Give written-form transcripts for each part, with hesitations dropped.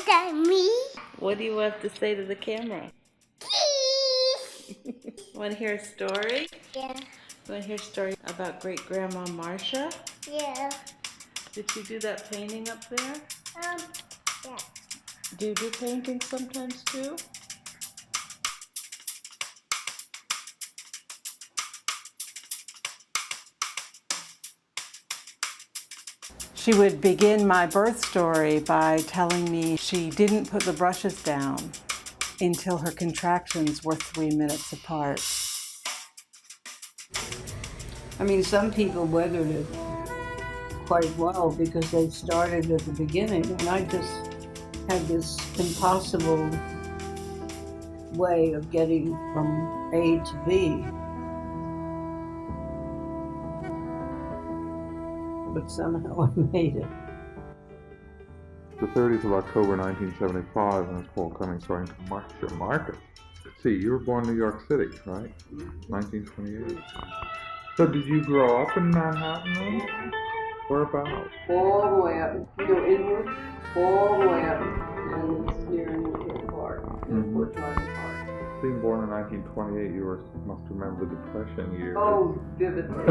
that me? What do you want to say to the camera? Want to hear a story? Yeah. Want to hear a story about great-grandma Marcia? Yeah. Did you do that painting up there? Yeah. Do you do paintings sometimes too? She would begin my birth story by telling me she didn't put the brushes down until her contractions were 3 minutes apart. I mean, some people weathered it quite well because they started at the beginning, and I just had this impossible way of getting from A to B. But somehow I made it. The 30th of October 1975, and Paul Cummings writing to Marcia Marcus. Let's see, you were born in New York City, right? 1928. So did you grow up in Manhattan then? Whereabouts? All the way up, you go inward, all the way up, and it's near Newport Park, Newport Drive Park. Being born in 1928, you must remember the Depression years. Oh, vividly.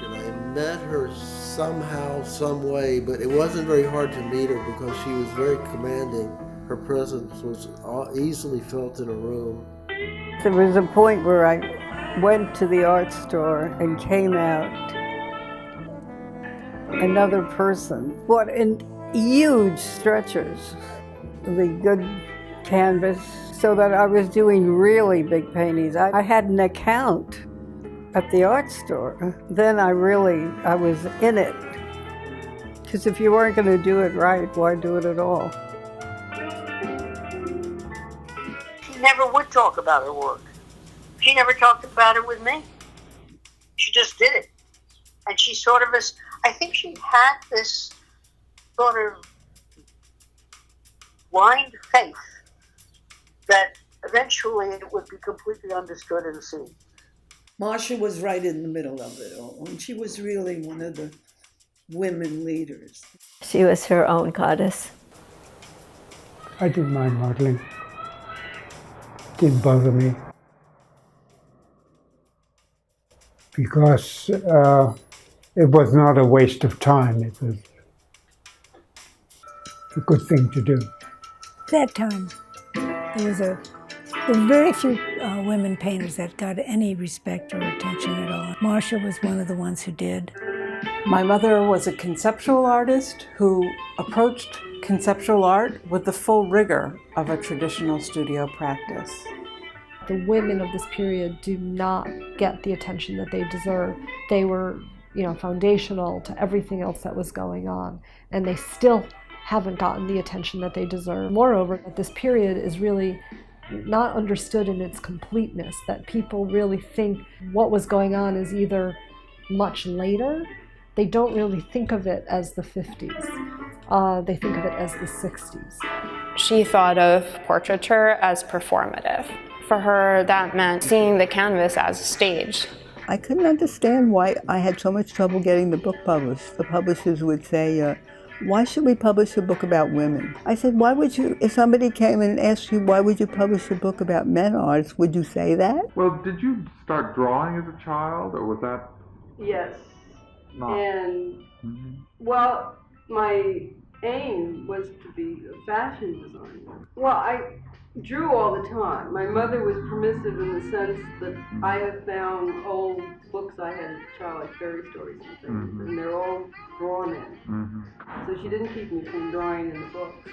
I met her somehow, some way, but it wasn't very hard to meet her because she was very commanding. Her presence was easily felt in a room. There was a point where I went to the art store and came out another person. What in huge stretchers, the good canvas, so that I was doing really big paintings. I had an account at the art store. Then I was in it. Because if you weren't going to do it right, why do it at all? She never would talk about her work. She never talked about it with me. She just did it. And she sort of I think she had this sort of blind faith that eventually it would be completely understood and seen. Marcia was right in the middle of it all, and she was really one of the women leaders. She was her own goddess. I didn't mind modeling. Didn't bother me. Because it was not a waste of time. It was a good thing to do. At that time, there were very few women painters that got any respect or attention at all. Marcia was one of the ones who did. My mother was a conceptual artist who approached conceptual art with the full rigor of a traditional studio practice. The women of this period do not get the attention that they deserve. They were, foundational to everything else that was going on, and they still haven't gotten the attention that they deserve. Moreover, this period is really not understood in its completeness, that people really think what was going on is either much later. They don't really think of it as the 50s. They think of it as the 60s. She thought of portraiture as performative. For her, that meant seeing the canvas as a stage. I couldn't understand why I had so much trouble getting the book published. The publishers would say, why should we publish a book about women? I said, why would you, if somebody came and asked you, why would you publish a book about men artists, would you say that? Well, did you start drawing as a child, or was that? Yes. Not? And, well, my aim was to be a fashion designer. Well, I drew all the time. My mother was permissive in the sense that I have found old books I had as a child, like fairy stories and things, and they're all drawn in. So she didn't keep me from drawing in the books,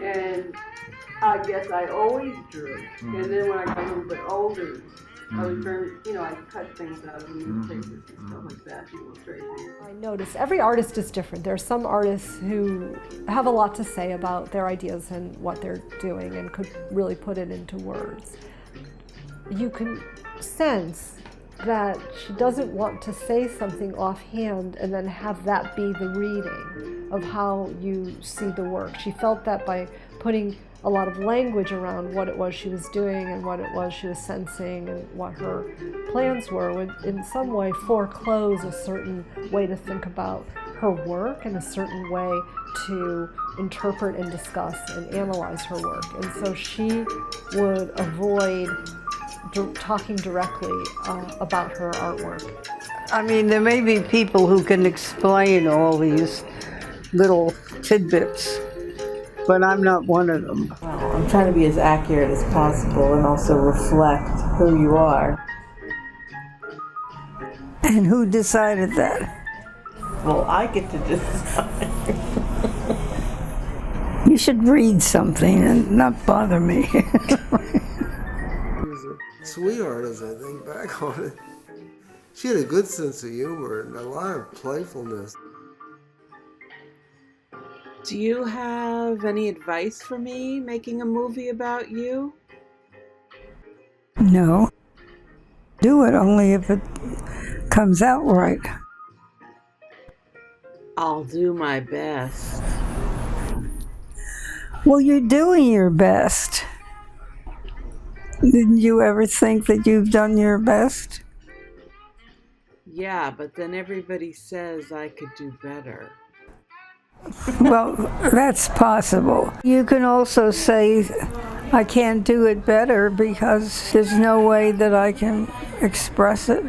And I guess I always drew. And then when I got a little bit older, I would turn, I cut things out of the newspapers and stuff like that, illustrations. I notice every artist is different. There are some artists who have a lot to say about their ideas and what they're doing and could really put it into words. You can sense that she doesn't want to say something offhand and then have that be the reading of how you see the work. She felt that by putting a lot of language around what it was she was doing and what it was she was sensing and what her plans were would in some way foreclose a certain way to think about her work and a certain way to interpret and discuss and analyze her work. And so she would avoid talking directly about her artwork. I mean, there may be people who can explain all these little tidbits, but I'm not one of them. Well, I'm trying to be as accurate as possible and also reflect who you are. And who decided that? Well, I get to decide. You should read something and not bother me. She was a sweetheart as I think back on it. She had a good sense of humor and a lot of playfulness. Do you have any advice for me making a movie about you? No. Do it only if it comes out right. I'll do my best. Well, you're doing your best. Didn't you ever think that you've done your best? Yeah, but then everybody says I could do better. Well, that's possible. You can also say, I can't do it better because there's no way that I can express it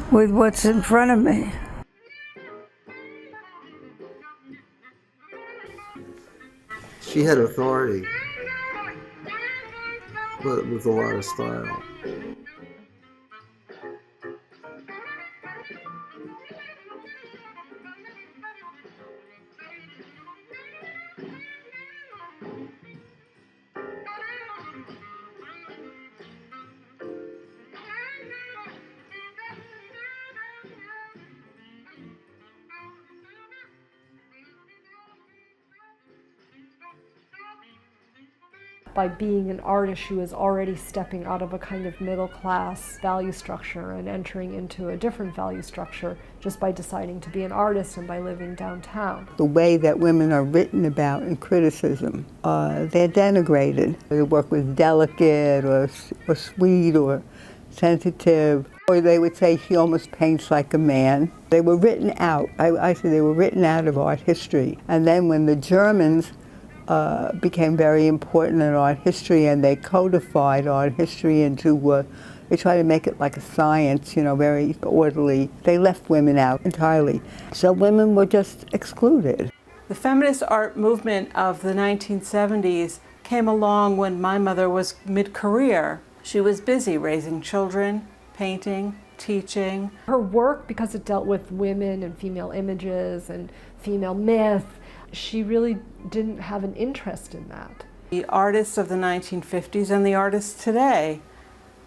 with what's in front of me. She had authority, but with a lot of style. By being an artist, she was already stepping out of a kind of middle-class value structure and entering into a different value structure just by deciding to be an artist and by living downtown. The way that women are written about in criticism, they're denigrated. Their work was delicate or sweet or sensitive, or they would say she almost paints like a man. They were written out. I say they were written out of art history. And then when the Germans became very important in art history, and they codified art history into, they tried to make it like a science, you know, very orderly. They left women out entirely. So women were just excluded. The feminist art movement of the 1970s came along when my mother was mid-career. She was busy raising children, painting, teaching. Her work, because it dealt with women and female images and female myth, she really didn't have an interest in that. The artists of the 1950s and the artists today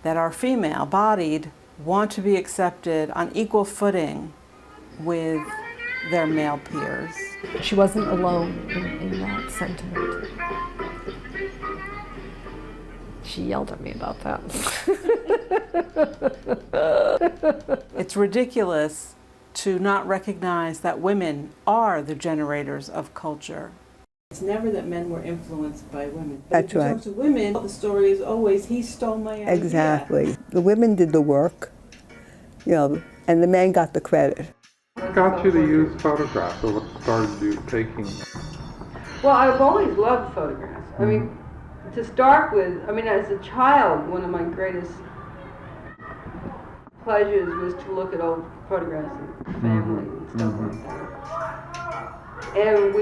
that are female-bodied want to be accepted on equal footing with their male peers. She wasn't alone in that sentiment. She yelled at me about that. It's ridiculous to not recognize that women are the generators of culture. It's never that men were influenced by women. But That's right. If you talk to women, the story is always, he stole my idea. Exactly. The women did the work, you know, and the men got the credit. What got you to use photographs, or what started you taking? Well, I've always loved photographs. I mean, to start with, I mean, as a child, one of my greatest pleasures was to look at old photographs of family and stuff like that. And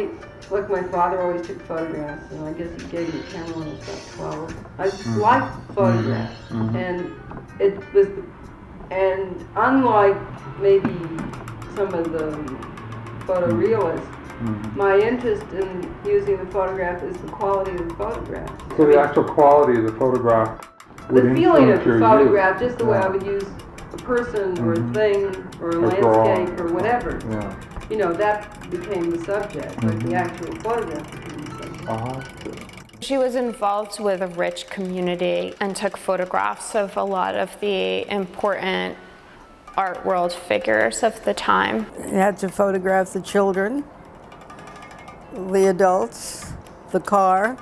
like my father always took photographs, and I guess he gave me a camera when I was about 12. I just liked photographs, and it was, and unlike maybe some of the photorealists, my interest in using the photograph is the quality of the photograph. So the actual quality of the photograph would the feeling of influence the your photograph, use. just the way I would use a person or a thing or a landscape or whatever. Yeah. You know, that became the subject, but the actual photograph became the subject. She was involved with a rich community and took photographs of a lot of the important art world figures of the time. You had to photograph the children, the adults, the car,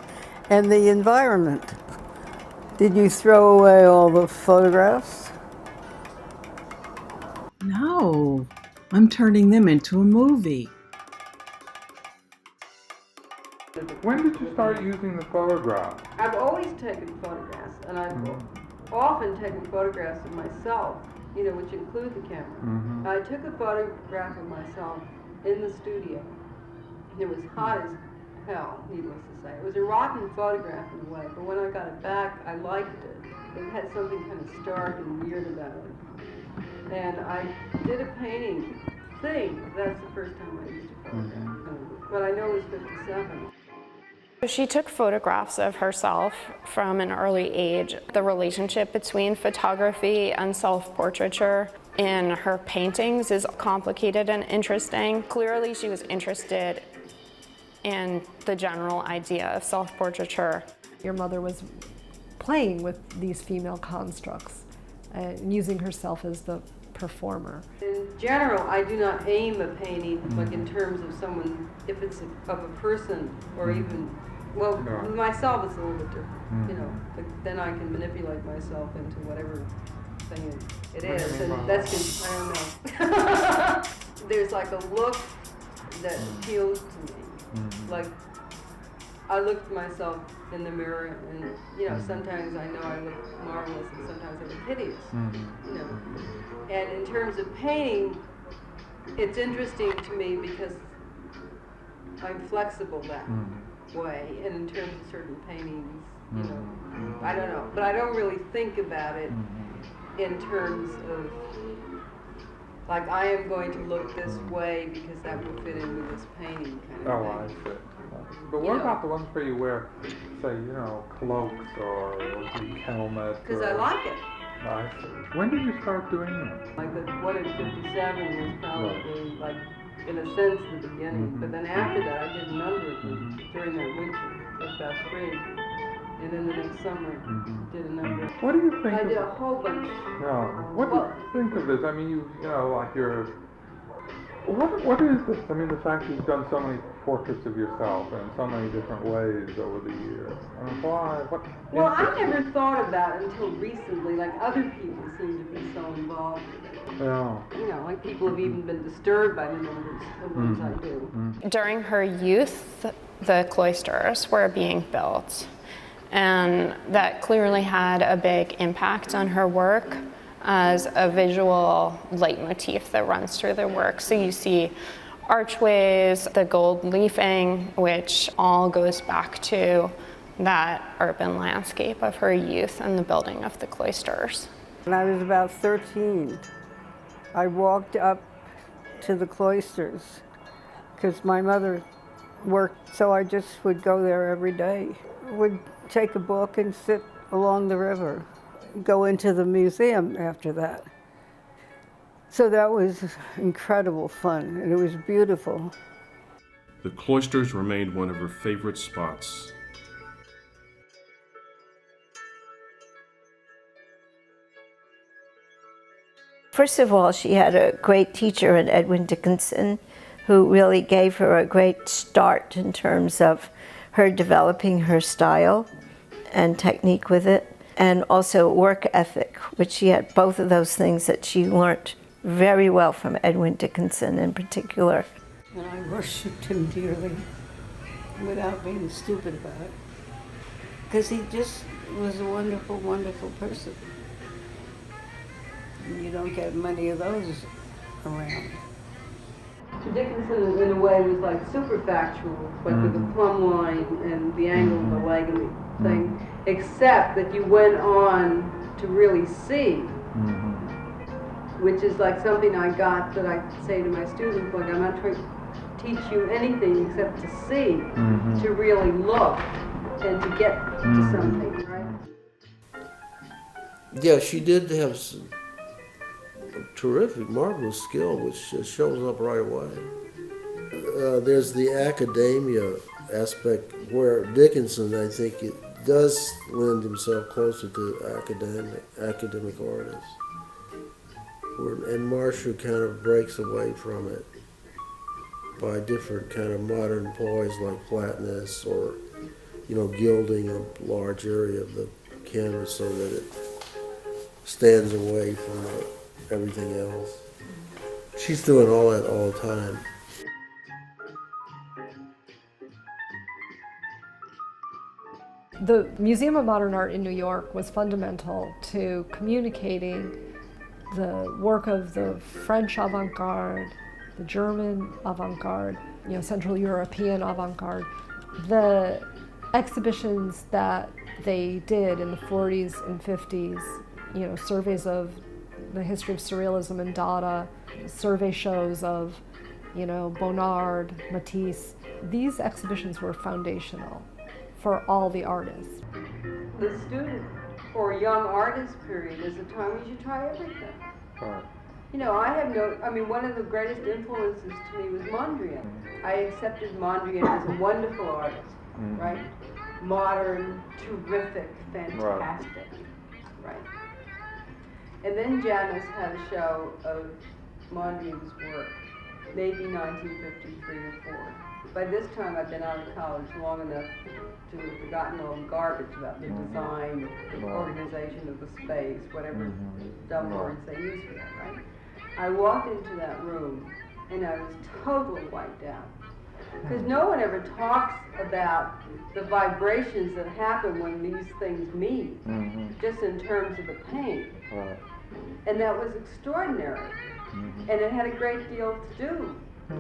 And the environment. Did you throw away all the photographs? No, I'm turning them into a movie. When did you start using the photograph? I've always taken photographs, and I've often taken photographs of myself, which include the camera. I took a photograph of myself in the studio, and it was hot as hell, needless to say. It was a rotten photograph in a way, but when I got it back, I liked it. It had something kind of stark and weird about it. And I did a painting thing. That's the first time I used a photograph. But I know it was 57. She took photographs of herself from an early age. The relationship between photography and self-portraiture in her paintings is complicated and interesting. Clearly, she was interested in the general idea of self-portraiture. Your mother was playing with these female constructs and using herself as the performer. In general, I do not aim a painting like in terms of someone, if it's of a person or even, with myself it's a little bit different, but then I can manipulate myself into whatever thing it is, and that's, I don't know. There's like a look that appeals to me. Like, I look at myself in the mirror and, sometimes I know I look marvelous and sometimes I look hideous, And in terms of painting, it's interesting to me because I'm flexible that way, and in terms of certain paintings, I don't know, but I don't really think about it in terms of, like, I am going to look this way because that will fit in with this painting kind of thing. I see. But what about the ones where you wear, say, cloaks or the helmet? Because I like it. I see. When did you start doing that? Like the one in 57 was probably, like, in a sense, the beginning. But then after that, I did a number of them during that winter, about spring. And then the next summer, did a number. What do you think? I did a whole bunch. What do you think of this? I mean, like you're. What is this? I mean, the fact you've done so many portraits of yourself in so many different ways over the years. I mean, why? Well, I never thought about it until recently. Like, other people seem to be so involved with it. Yeah. Like people have even been disturbed by the numbers of ones I do. During her youth, the cloisters were being built, and that clearly had a big impact on her work as a visual leitmotif that runs through the work. So you see archways, the gold leafing, which all goes back to that urban landscape of her youth and the building of the cloisters. When I was about 13, I walked up to the cloisters because my mother worked, so I just would go there every day. Would take a book and sit along the river. Go into the museum after that. So that was incredible fun, and it was beautiful. The cloisters remained one of her favorite spots. First of all, she had a great teacher in Edwin Dickinson, who really gave her a great start in terms of her developing her style and technique with it, and also work ethic, which she had both of those things that she learned very well from Edwin Dickinson in particular. And I worshipped him dearly without being stupid about it, because he just was a wonderful, wonderful person. And you don't get many of those around. So Dickinson, in a way, was like super factual, like with the plumb line and the angle of the leg and the thing, except that you went on to really see, which is like something I got that I say to my students, like, I'm not trying to teach you anything except to see, to really look, and to get to something, right? Yeah, she did have some terrific, marvelous skill, which just shows up right away. There's the academia aspect where Dickinson, I think, it does lend himself closer to academic artists. And Marcia kind of breaks away from it by different kind of modern ploys like flatness or gilding a large area of the canvas so that it stands away from everything else. She's doing all that all the time. The Museum of Modern Art in New York was fundamental to communicating the work of the French avant-garde, the German avant-garde, Central European avant-garde. The exhibitions that they did in the 40s and 50s, surveys of the history of surrealism and Dada, survey shows of, Bonnard, Matisse. These exhibitions were foundational for all the artists. The student or young artist period is a time when you try everything. Right. One of the greatest influences to me was Mondrian. I accepted Mondrian as a wonderful artist, right? Modern, terrific, fantastic, right? And then Janus had a show of Mondrian's work, maybe 1953 or 4. By this time, I'd been out of college long enough to have forgotten all the garbage about the design, the organization of the space, whatever dumb words they use for that, right? I walked into that room, and I was totally wiped out. Because no one ever talks about the vibrations that happen when these things meet, just in terms of the paint. Right. And that was extraordinary. And it had a great deal to do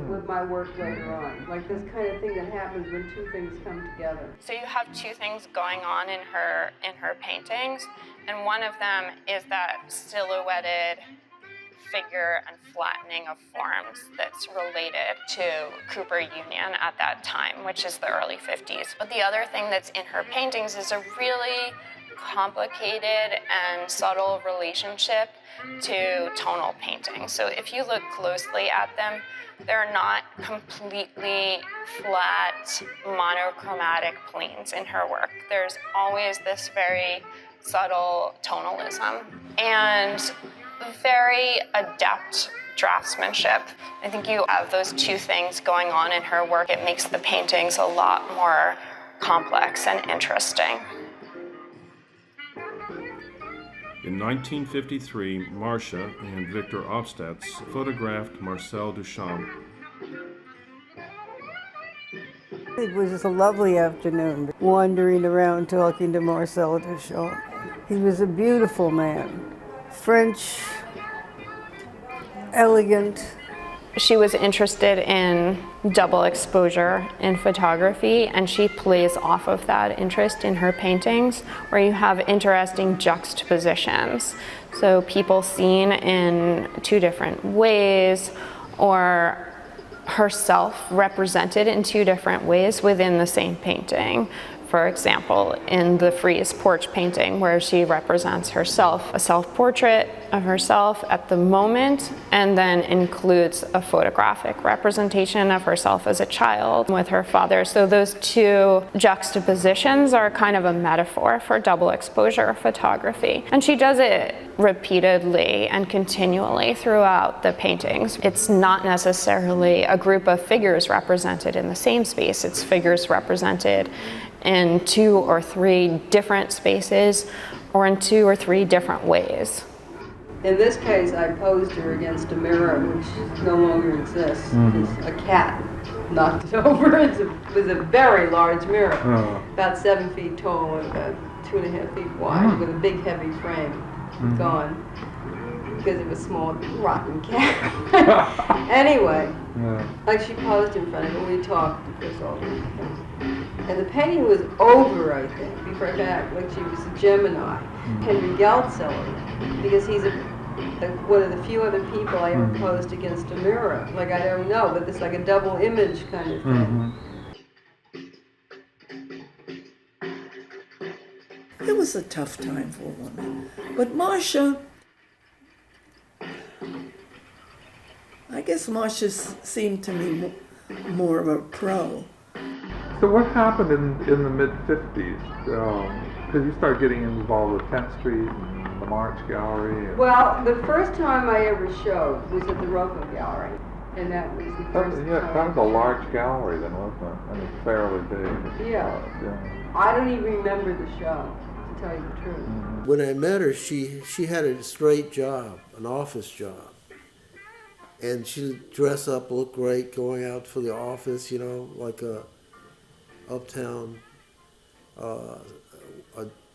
with my work later on, like this kind of thing that happens when two things come together. So you have two things going on in her paintings, and one of them is that silhouetted figure and flattening of forms that's related to Cooper Union at that time, which is the early 50s. But the other thing that's in her paintings is a really complicated and subtle relationship to tonal painting. So if you look closely at them, they're not completely flat, monochromatic planes in her work. There's always this very subtle tonalism and very adept draftsmanship. I think you have those two things going on in her work. It makes the paintings a lot more complex and interesting. In 1953, Marcia and Victor Opstats photographed Marcel Duchamp. It was a lovely afternoon, wandering around talking to Marcel Duchamp. He was a beautiful man, French, elegant. She was interested in double exposure in photography, and she plays off of that interest in her paintings, where you have interesting juxtapositions. So people seen in two different ways, or herself represented in two different ways within the same painting. For example, in the frieze porch painting, where she represents herself, a self-portrait of herself at the moment, and then includes a photographic representation of herself as a child with her father. So those two juxtapositions are kind of a metaphor for double exposure photography. And she does it repeatedly and continually throughout the paintings. It's not necessarily a group of figures represented in the same space. It's figures represented in two or three different spaces or in two or three different ways. In this case, I posed her against a mirror which no longer exists. It's a cat knocked it over. It was a very large mirror, about 7 feet tall and about 2.5 feet wide, with a big heavy frame. Gone. Because it was a small, rotten cat. Anyway, like she posed in front of it, we talked, of course, all the time. And the painting was over, I think, before I got like she was a Gemini. Henry Geldzahler, because he's one of the few other people I ever posed against a mirror. Like, I don't know, but it's like a double image kind of thing. It was a tough time for a woman. But Marcia, I guess Marcia seemed to me more of a pro. So what happened in the mid-50s? Because you started getting involved with 10th Street and the March Gallery. Well, the first time I ever showed was at the Rocco Gallery. And that was the That, first yeah, time. that was a large gallery then, wasn't it? I mean, fairly big. Yeah. Yeah. I don't even remember the show, to tell you the truth. When I met her, she had a straight job, an office job. And she'd dress up, look great, going out for the office, you know, like a uptown,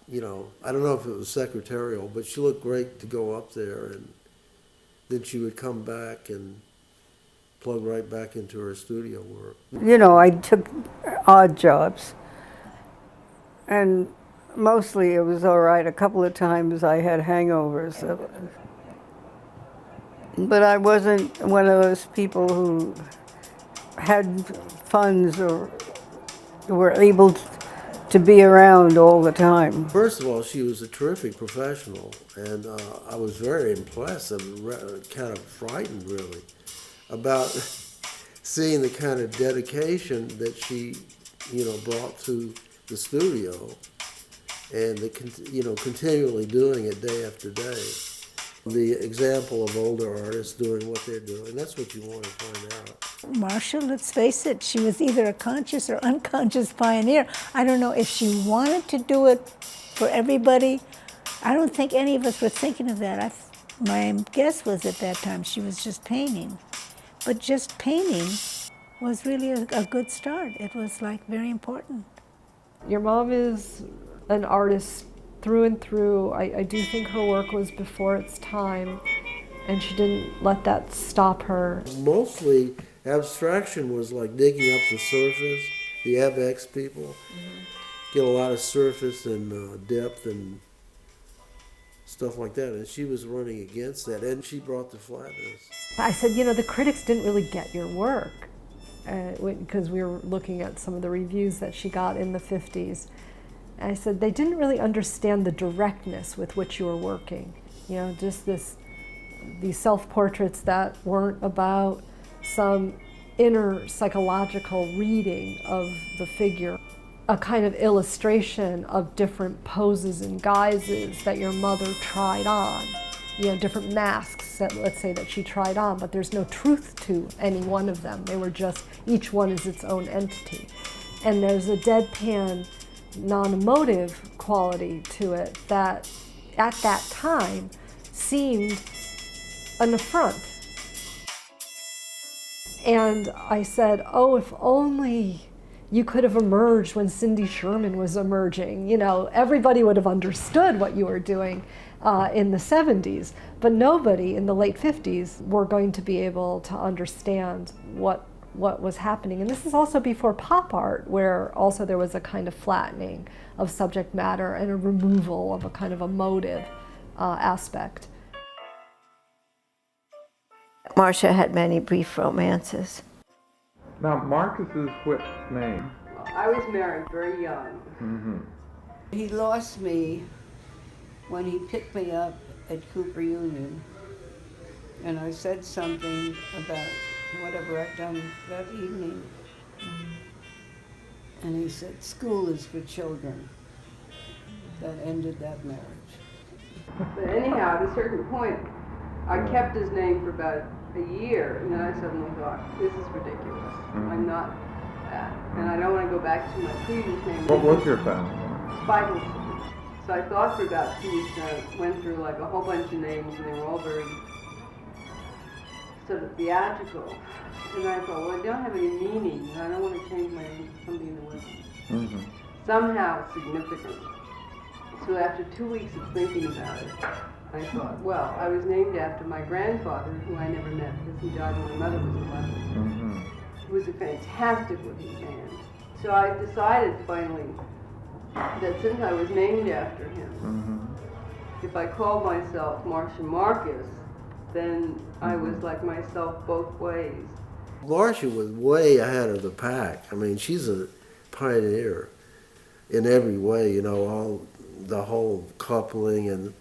you know, I don't know if it was secretarial, but she looked great to go up there. And then she would come back and plug right back into her studio work. You know, I took odd jobs, and mostly it was all right. A couple of times I had hangovers. But I wasn't one of those people who had funds or were able to be around all the time. First of all, she was a terrific professional, and I was very impressed and kind of frightened, really, about seeing the kind of dedication that she, you know, brought to the studio, and you know, continually doing it day after day. The example of older artists doing what they're doing, that's what you want to find out. Marcia, let's face it, she was either a conscious or unconscious pioneer. I don't know if she wanted to do it for everybody. I don't think any of us were thinking of that. My guess was at that time she was just painting. But just painting was really a good start. It was like very important. Your mom is an artist through and through. I do think her work was before its time, and she didn't let that stop her. Mostly abstraction was like digging up the surface, the AbX people. Get a lot of surface and depth and stuff like that, and she was running against that, and she brought the flatness. I said, you know, the critics didn't really get your work, because we were looking at some of the reviews that she got in the 50s. And I said, they didn't really understand the directness with which you were working. You know, just these self-portraits that weren't about some inner psychological reading of the figure, a kind of illustration of different poses and guises that your mother tried on, you know, different masks that, let's say, that she tried on, but there's no truth to any one of them. They were just, each one is its own entity. And there's a deadpan, non-emotive quality to it that at that time seemed an affront. And I said, oh, if only you could have emerged when Cindy Sherman was emerging. You know, everybody would have understood what you were doing in the 70s, but nobody in the late 50s were going to be able to understand what was happening. And this is also before pop art, where also there was a kind of flattening of subject matter and a removal of a kind of emotive aspect. Marcia had many brief romances. Now, Marcus's whip name? I was married very young. Mm-hmm. He lost me when he picked me up at Cooper Union, and I said something about whatever I'd done that evening. And he said, school is for children. That ended that marriage. But anyhow, at a certain point, I kept his name for about a year, and then I suddenly thought, this is ridiculous. I'm not that. And I don't want to go back to my previous name. What was your family name? Spiegel. So I thought for about 2 weeks, and I went through like a whole bunch of names, and they were all very sort of theatrical. And I thought, well, I don't have any meaning, and I don't want to change my name to something that was somehow significant. So after 2 weeks of thinking about it, I thought, well, I was named after my grandfather, who I never met because he died when my mother was 11. He was a fantastic looking man. So I decided finally that since I was named after him, if I called myself Marcia Marcus, then I was like myself both ways. Marcia was way ahead of the pack. I mean, she's a pioneer in every way, you know, the whole coupling and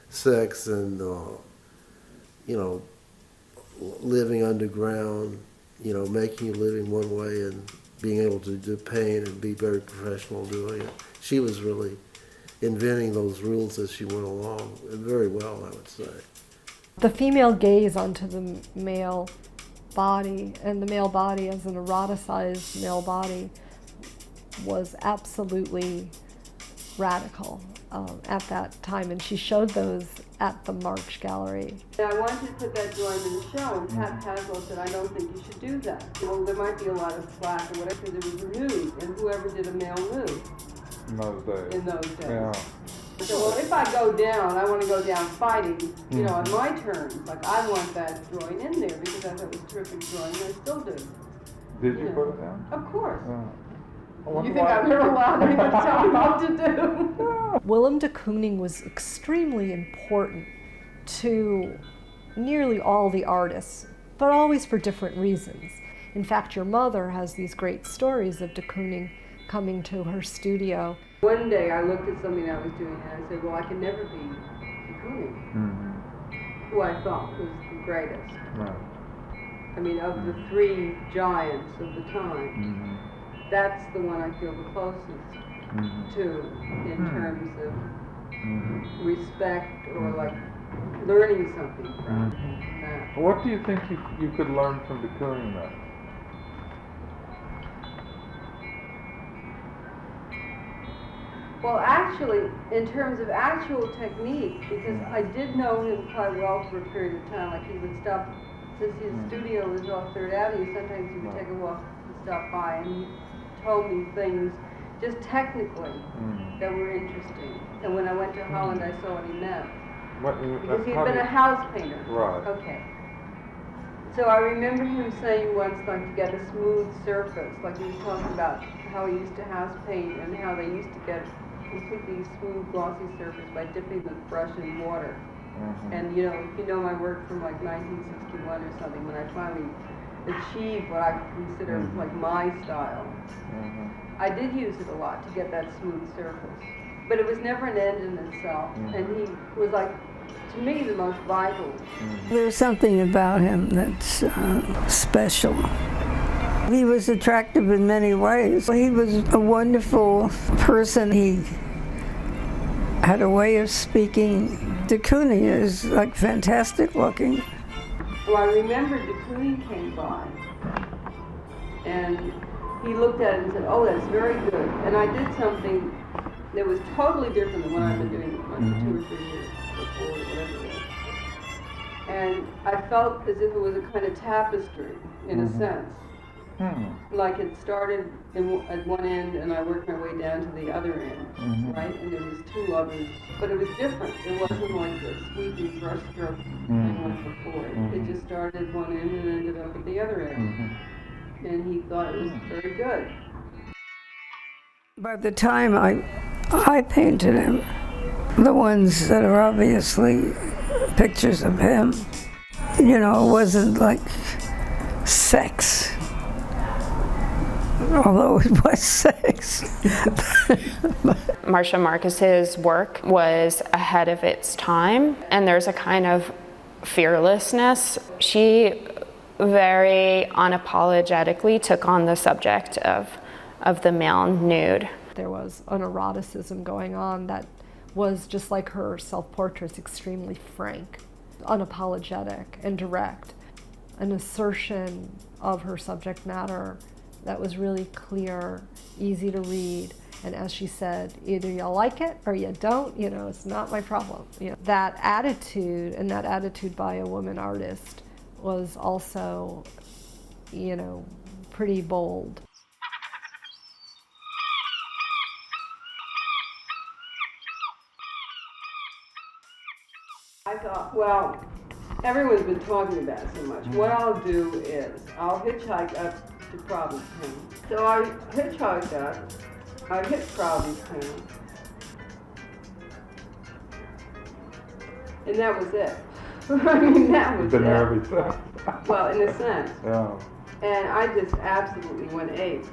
sex and, you know, living underground, you know, making a living one way and being able to do paint and be very professional doing it. She was really inventing those rules as she went along, very well, I would say. The female gaze onto the male body, and the male body as an eroticized male body was absolutely radical at that time, and she showed those at the March Gallery. I wanted to put that drawing in the show, and Pat Paswell said, I don't think you should do that. Well, there might be a lot of flack or whatever, because it was a nude, and whoever did a male nude In those days. in those days. Yeah. So, well, if I go down, I want to go down fighting, you know, on my terms. Like, I want that drawing in there, because I thought it was a terrific drawing, and I still do. Did you put it down? Of course. Yeah. You think I'm here allowed to tell me what to do? Willem de Kooning was extremely important to nearly all the artists, but always for different reasons. In fact, your mother has these great stories of de Kooning coming to her studio. One day I looked at something I was doing and I said, well, I can never be de Kooning, who I thought was the greatest. Right. I mean, of the three giants of the time, that's the one I feel the closest to in terms of respect or like learning something from that. What do you think you could learn from de Kooning then? Well, actually, in terms of actual technique, because I did know him quite well for a period of time, like he would stop, since his studio was off 3rd Avenue, sometimes he would take a walk and stop by, and he told me things just technically that were interesting. And when I went to Holland, I saw what he meant. Because he had been a house painter. Right. Okay. So I remember him saying once, like, to get a smooth surface, like he was talking about how he used to house paint and how they used to get completely smooth, glossy surface by dipping the brush in water. And you know, if you know my work from like 1961 or something, when I finally achieved what I consider like my style, I did use it a lot to get that smooth surface. But it was never an end in itself, and he was like, to me, the most vital. There's something about him that's special. He was attractive in many ways. He was a wonderful person. He had a way of speaking. De Kooning is like fantastic looking. Well, I remember de Kooning came by, and he looked at it and said, oh, that's very good. And I did something that was totally different than what I've been doing for 2 or 3 years before, whatever it was. And I felt as if it was a kind of tapestry, in a sense. Like it started at one end and I worked my way down to the other end, right? And there was 2 others, but it was different. It wasn't like the sweeping brush stroke thing like before. It just started at one end and ended up at the other end. And he thought it was very good. By the time I painted him, the ones that are obviously pictures of him, you know, it wasn't like sex. Although it was sex. Marcia Marcus's work was ahead of its time, and there's a kind of fearlessness. She very unapologetically took on the subject of the male nude. There was an eroticism going on that was, just like her self-portraits, extremely frank, unapologetic, and direct. An assertion of her subject matter that was really clear, easy to read, and as she said, either you like it or you don't, you know, it's not my problem. You know, that attitude, and that attitude by a woman artist, was also, you know, pretty bold. I thought, well, everyone's been talking about it so much. What I'll do is, I'll hitchhike up to Provincetown. So I hitchhiked up, I hit Provincetown, and that was it. I mean, that was Been there it. every since. Well, in a sense. Yeah. And I just absolutely went ape.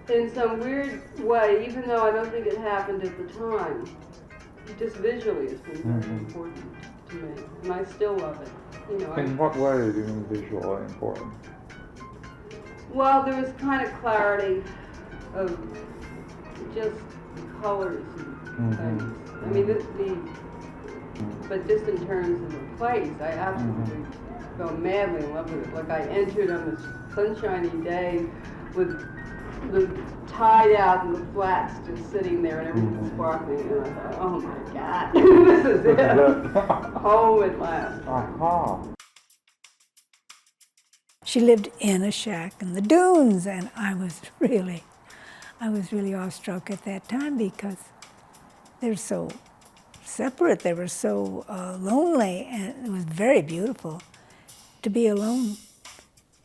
In some weird way, even though I don't think it happened at the time, just visually it's been very important to me, and I still love it. You know. In what way do you mean visually important? Well, there was kind of clarity of just colors and things. I mean, but just in terms of the place, I absolutely fell madly in love with it. Like I entered on this sunshiny day with the tide out and the flats just sitting there and everything sparkling, and I thought, oh my God, this is it. Home at last. Aha. She lived in a shack in the dunes, and I was really awestruck at that time because they're so separate. They were so lonely, and it was very beautiful to be alone.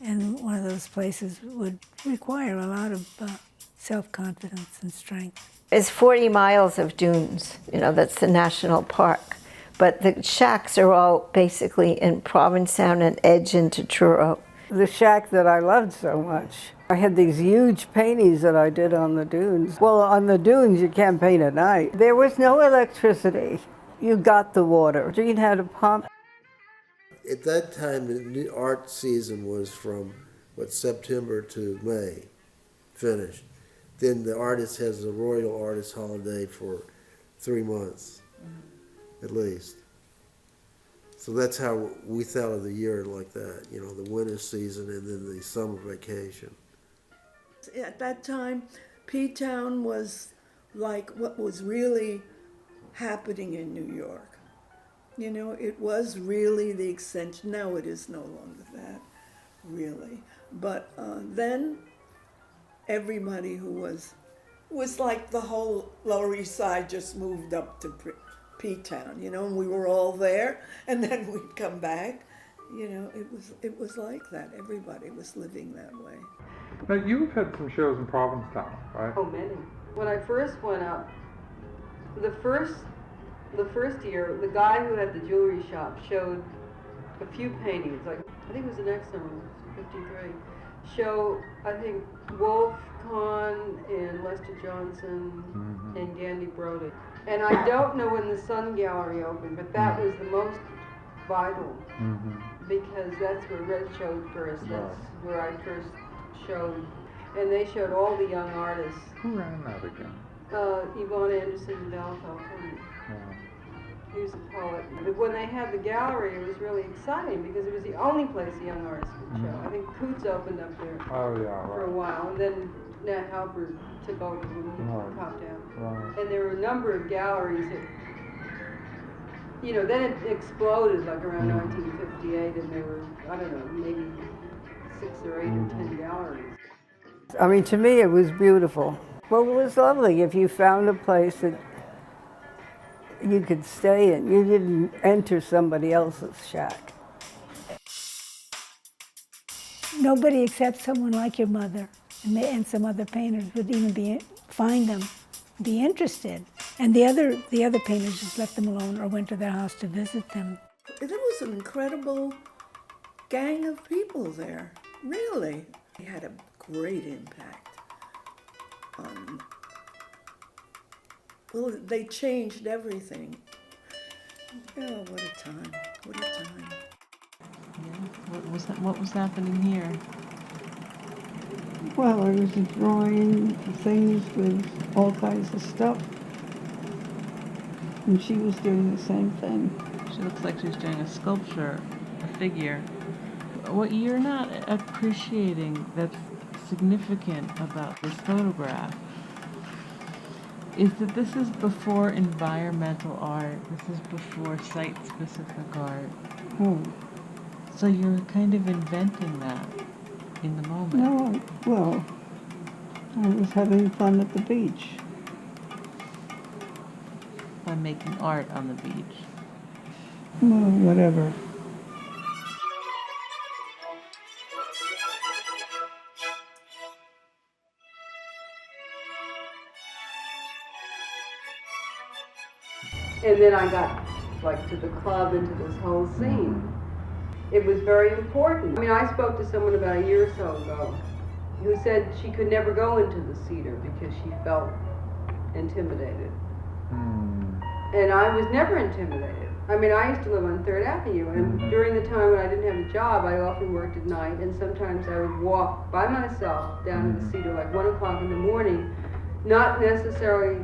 And one of those places would require a lot of self-confidence and strength. It's 40 miles of dunes, that's the national park. But the shacks are all basically in Provincetown and edge into Truro. The shack that I loved so much. I had these huge paintings that I did on the dunes. Well, on the dunes you can't paint at night. There was no electricity. You got the water. Jean had a pump. At that time, the art season was from, September to May, finished. Then the artist has a royal artist holiday for 3 months, at least. So that's how we thought of the year like that, the winter season and then the summer vacation. At that time, P-Town was like what was really happening in New York. It was really the extension. Now it is no longer that, really. But then everybody who was like the whole Lower East Side just moved up to P-Town, and we were all there, and then we'd come back. It was like that. Everybody was living that way. Now, you've had some shows in Provincetown, right? Oh, many. When I first went up, the first year, the guy who had the jewelry shop showed a few paintings. Like, I think it was the next summer, 53. Show, I think, Wolf Kahn and Lester Johnson and Gandhi Brody. And I don't know when the Sun Gallery opened, but that was the most vital because that's where Red showed first. That's where I first showed. And they showed all the young artists. Who ran that again? Yvonne Anderson and Val Falcone. He was a poet. But when they had the gallery, it was really exciting because it was the only place the young artists could show. I think Coots opened up there for a while, and then Nat Halpert took over when he popped out. And there were a number of galleries that, then it exploded like around 1958, and there were, I don't know, maybe 6 or 8 or 10 galleries. I mean, to me it was beautiful. Well, it was lovely if you found a place that you could stay in. You didn't enter somebody else's shack. Nobody except someone like your mother and some other painters would even find them, be interested. And the other painters just left them alone or went to their house to visit them. There was an incredible gang of people there, really. It had a great impact on, well, they changed everything. Oh, what a time, what a time. Yeah, what was happening here? Well, I was drawing things with all kinds of stuff. And she was doing the same thing. She looks like she's doing a sculpture, a figure. What you're not appreciating that's significant about this photograph is that this is before environmental art. This is before site-specific art. Oh. So you're kind of inventing that in the moment. No, well, I was having fun at the beach. By making art on the beach. Well, whatever. And then I got to the club, into this whole scene. It was very important. I mean, I spoke to someone about a year or so ago who said she could never go into the Cedar because she felt intimidated. And I was never intimidated. I mean, I used to live on 3rd Avenue, and during the time when I didn't have a job, I often worked at night, and sometimes I would walk by myself down to the Cedar, like 1 o'clock in the morning, not necessarily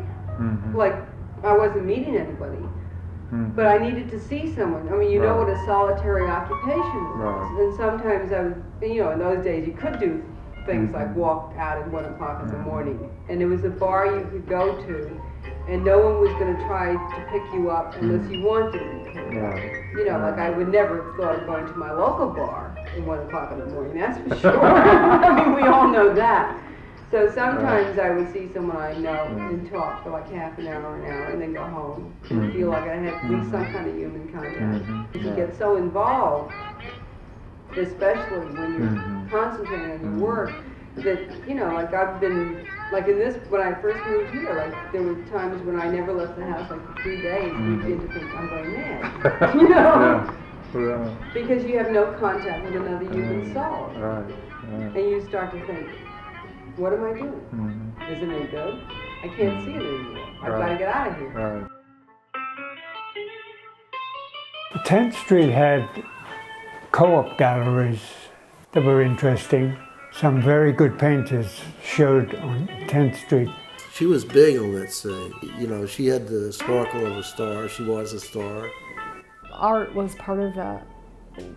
like I wasn't meeting anybody, but I needed to see someone. I mean, you know what a solitary occupation is. Right. And sometimes I was, you know, in those days you could do things like walk out at 1 o'clock in the morning, and it was a bar you could go to, and no one was going to try to pick you up unless you wanted to be picked up. You know, like I would never have thought of going to my local bar at 1 o'clock in the morning, that's for sure. I mean, we all know that. So sometimes I would see someone I know and talk for like half an hour, and then go home and feel like I had at least some kind of human contact. Because you get so involved, especially when you're concentrating on your work, that, you know, like I've been, like in this, when I first moved here, like there were times when I never left the house like for 3 days, and you begin to think I'm going mad, you know? Yeah. Because you have no contact with another human soul. And you start to think, what am I doing? Isn't it good? I can't see it anymore. I've got to get out of here. 10th Street had co-op galleries that were interesting. Some very good painters showed on 10th Street. She was big on that scene. You know, she had the sparkle of a star. She was a star. Art was part of that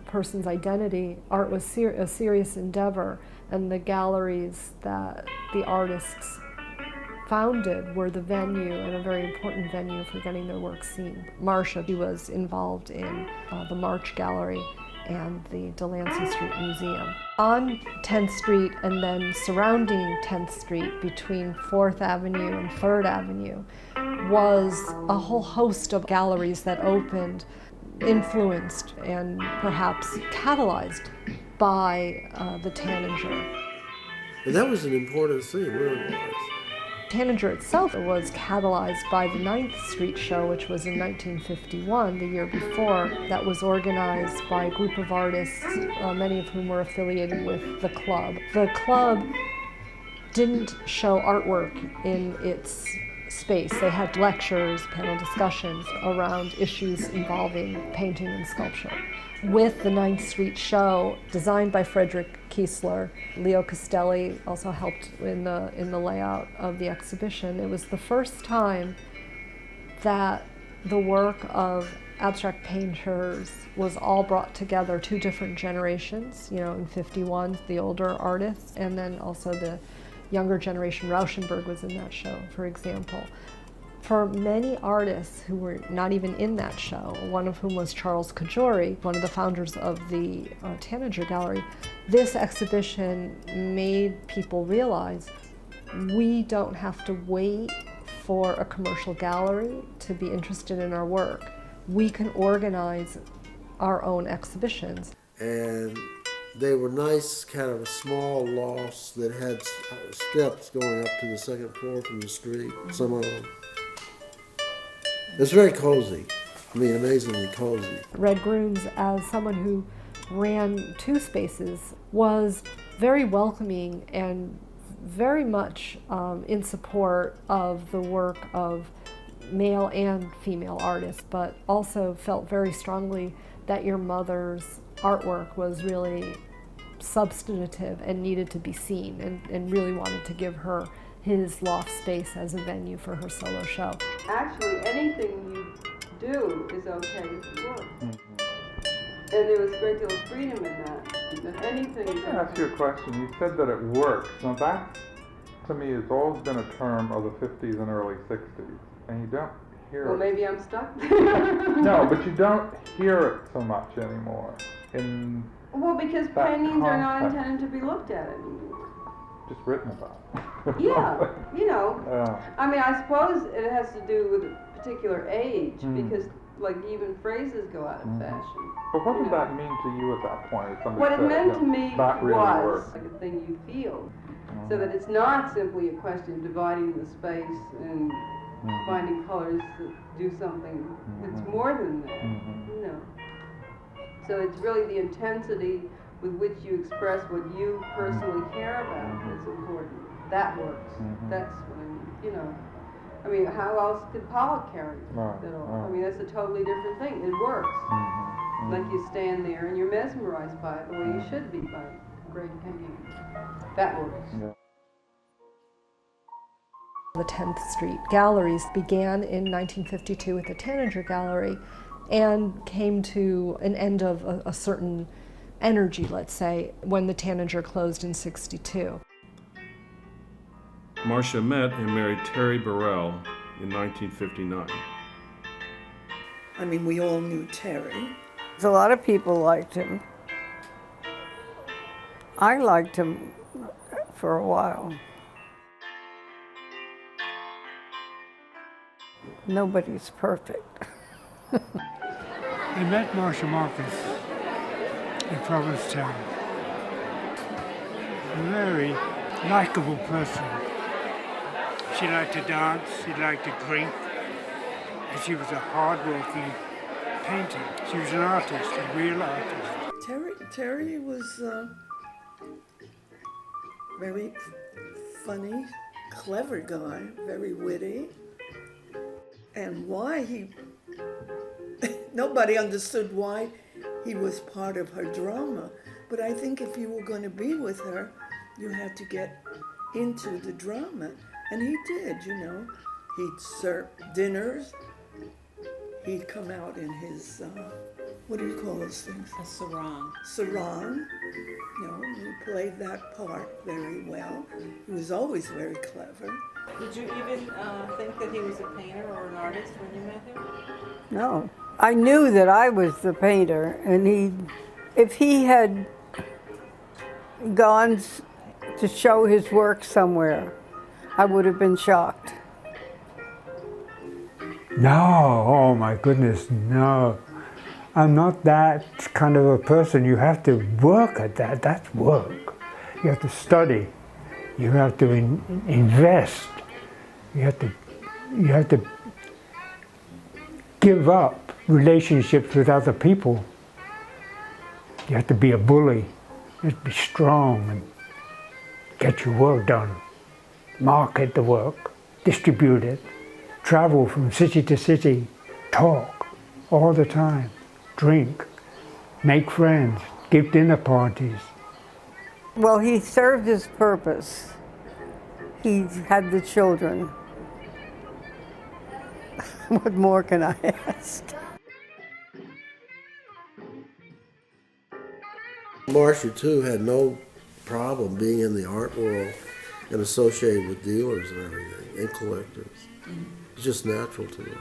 person's identity. Art was a serious endeavor, and the galleries that the artists founded were the venue, and a very important venue for getting their work seen. Marcia, she was involved in the March Gallery and the Delancey Street Museum. On 10th Street and then surrounding 10th Street between 4th Avenue and 3rd Avenue was a whole host of galleries that opened, influenced and perhaps catalyzed by the Tanager. And that was an important thing, really was. Tanager itself was catalyzed by the 9th Street show, which was in 1951, the year before, that was organized by a group of artists, many of whom were affiliated with the club. The club didn't show artwork in its space. They had lectures, panel discussions around issues involving painting and sculpture. With the 9th Street show, designed by Frederick Kiesler, Leo Castelli also helped in the layout of the exhibition. It was the first time that the work of abstract painters was all brought together, 2 different generations, you know, in 51, the older artists, and then also the younger generation. Rauschenberg was in that show, for example. For many artists who were not even in that show, one of whom was Charles Cajori, one of the founders of the Tanager Gallery, this exhibition made people realize we don't have to wait for a commercial gallery to be interested in our work. We can organize our own exhibitions. And they were nice, kind of small lofts that had steps going up to the 2nd floor from the street, some of them. It's very cozy. I mean, amazingly cozy. Red Grooms, as someone who ran 2 spaces, was very welcoming and very much in support of the work of male and female artists, but also felt very strongly that your mother's artwork was really substantive and needed to be seen, and really wanted to give her his loft space as a venue for her solo show. Actually, anything you do is okay if it works. And there was a great deal of freedom in that anything... Let me ask you a question. You said that it works. Now that, to me, has always been a term of the 50s and early 60s, and you don't hear it. Well, maybe I'm stuck. No, but you don't hear it so much anymore. Well, because paintings are not intended to be looked at anymore. Just written about. Yeah, you know. Yeah. I mean, I suppose it has to do with a particular age, because like even phrases go out of fashion. But what did that mean to you at that point? What it meant to me really was like a thing you feel, so that it's not simply a question of dividing the space and finding colors that do something. It's more than that, you know. So it's really the intensity with which you express what you personally care about that's important. That works. That's what I mean, you know. I mean, how else could Pollock carry it at all? I mean, that's a totally different thing. It works. Like you stand there and you're mesmerized by it the way you should be by a great painting. That works. Yeah. The 10th Street galleries began in 1952 with the Tanager Gallery and came to an end of a certain energy, let's say, when the Tanager closed in '62. Marcia met and married Terry Burrell in 1959. I mean, we all knew Terry. A lot of people liked him. I liked him for a while. Nobody's perfect. I met Marcia Marcus in Provincetown. A very likable person. She liked to dance, she liked to drink, and she was a hard-working painter. She was an artist, a real artist. Terry was very funny, clever guy, very witty. And why nobody understood why he was part of her drama. But I think if you were going to be with her, you had to get into the drama. And he did, you know. He'd serve dinners. He'd come out in his, what do you call those things? A sarong. Sarong. You know, he played that part very well. He was always very clever. Did you even think that he was a painter or an artist when you met him? No. I knew that I was the painter, and if he had gone to show his work somewhere, I would have been shocked. No, oh my goodness, no. I'm not that kind of a person. You have to work at that. That's work. You have to study. You have to invest. You have to give up relationships with other people. You have to be a bully. You have to be strong and get your work done. Market the work, distribute it, travel from city to city, talk all the time, drink, make friends, give dinner parties. Well, he served his purpose. He had the children. What more can I ask? Marcia, too, had no problem being in the art world and associated with dealers and everything, and collectors. It's just natural to her.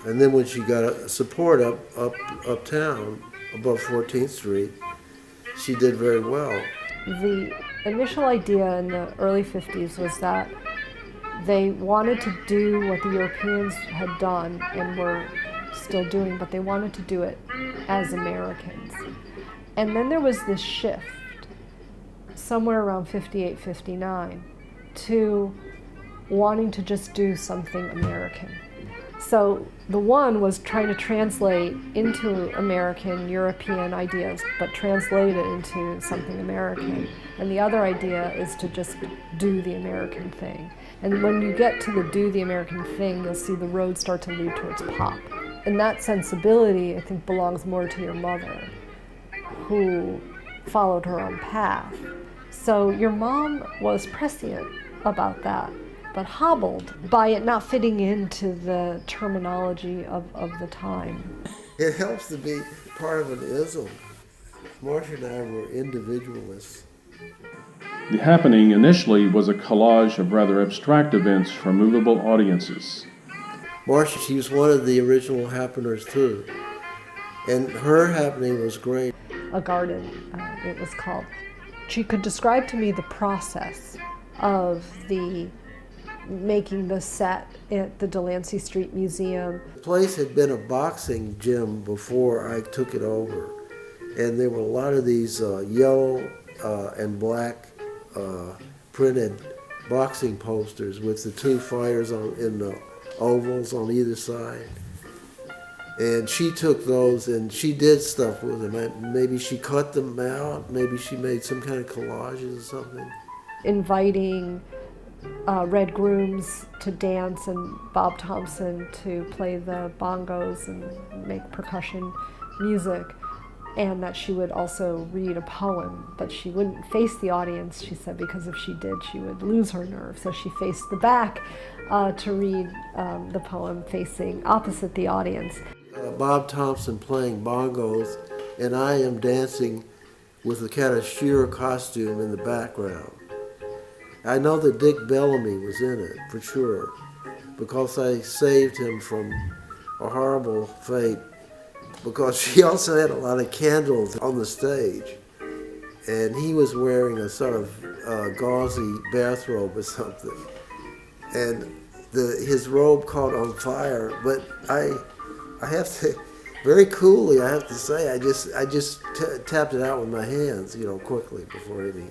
And then when she got support uptown, above 14th Street, she did very well. The initial idea in the early 50s was that they wanted to do what the Europeans had done and were still doing, but they wanted to do it as Americans. And then there was this shift, somewhere around 58, 59, to wanting to just do something American. So the one was trying to translate into American, European ideas, but translate it into something American. And the other idea is to just do the American thing. And when you get to the do the American thing, you'll see the road start to lead towards pop. And that sensibility, I think, belongs more to your mother, who followed her own path. So your mom was prescient about that, but hobbled by it not fitting into the terminology of the time. It helps to be part of an ism. Marcia and I were individualists. The happening initially was a collage of rather abstract events for movable audiences. Marcia, she was one of the original happeners too. And her happening was great. A garden, it was called. She could describe to me the process of the making the set at the Delancey Street Museum. The place had been a boxing gym before I took it over. And there were a lot of these yellow and black printed boxing posters with the two fighters in the ovals on either side. And she took those and she did stuff with them. Maybe she cut them out, maybe she made some kind of collages or something. Inviting Red Grooms to dance and Bob Thompson to play the bongos and make percussion music. and that she would also read a poem, but she wouldn't face the audience, she said, because if she did, she would lose her nerve. So she faced the back to read the poem facing opposite the audience. Bob Thompson playing bongos, and I am dancing with a kind of sheer costume in the background. I know that Dick Bellamy was in it, for sure, because I saved him from a horrible fate, because she also had a lot of candles on the stage, and he was wearing a sort of gauzy bathrobe or something, and his robe caught on fire, but I have to, very coolly, I have to say, I just tapped it out with my hands, quickly before anything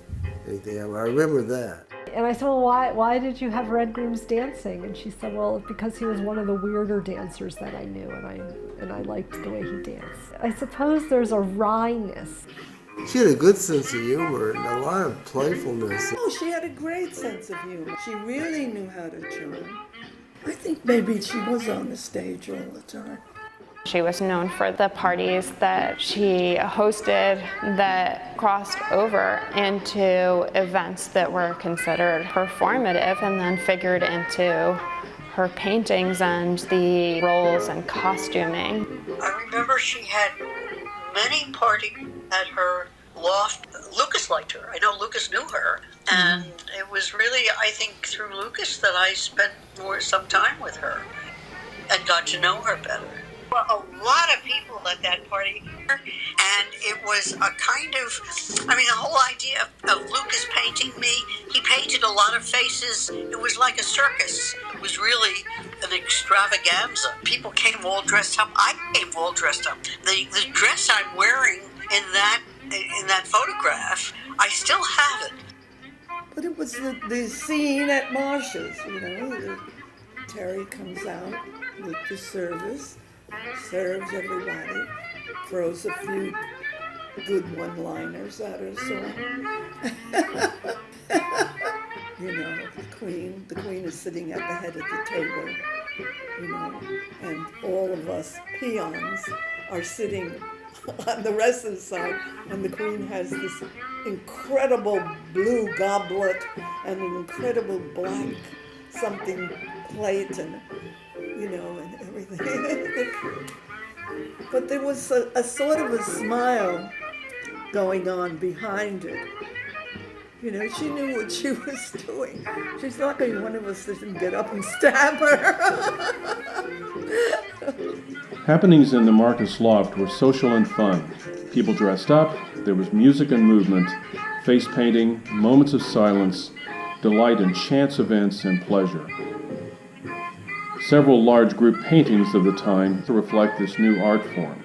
happened. I remember that. And I said, well, why did you have Red Grooms dancing? And she said, well, because he was one of the weirder dancers that I knew, and I liked the way he danced. I suppose there's a wryness. She had a good sense of humor and a lot of playfulness. Oh, she had a great sense of humor. She really knew how to charm. I think maybe she was on the stage all the time. She was known for the parties that she hosted that crossed over into events that were considered performative and then figured into her paintings and the roles and costuming. I remember she had many parties at her loft. Lucas liked her. I know Lucas knew her. And it was really, I think, through Lucas that I spent some time with her and got to know her better. Well, a lot of people at that party, and it was a kind of, the whole idea of Lucas painting me, he painted a lot of faces. It was like a circus. It was really an extravaganza. People came all dressed up. I came all dressed up. The dress I'm wearing in that photograph, I still have it. But it was the scene at Marcia's, Terry comes out with the service, serves everybody, throws a few good one-liners at her, so the queen is sitting at the head of the table, and all of us peons are sitting on the rest of the side, and the queen has this incredible blue goblet and an incredible black something plate and and everything. But there was a sort of a smile going on behind it. She knew what she was doing. She's lucky one of us didn't get up and stab her. Happenings in the Marcus loft were social and fun. People dressed up, there was music and movement, face painting, moments of silence, delight in chance events, and pleasure. Several large group paintings of the time reflect this new art form.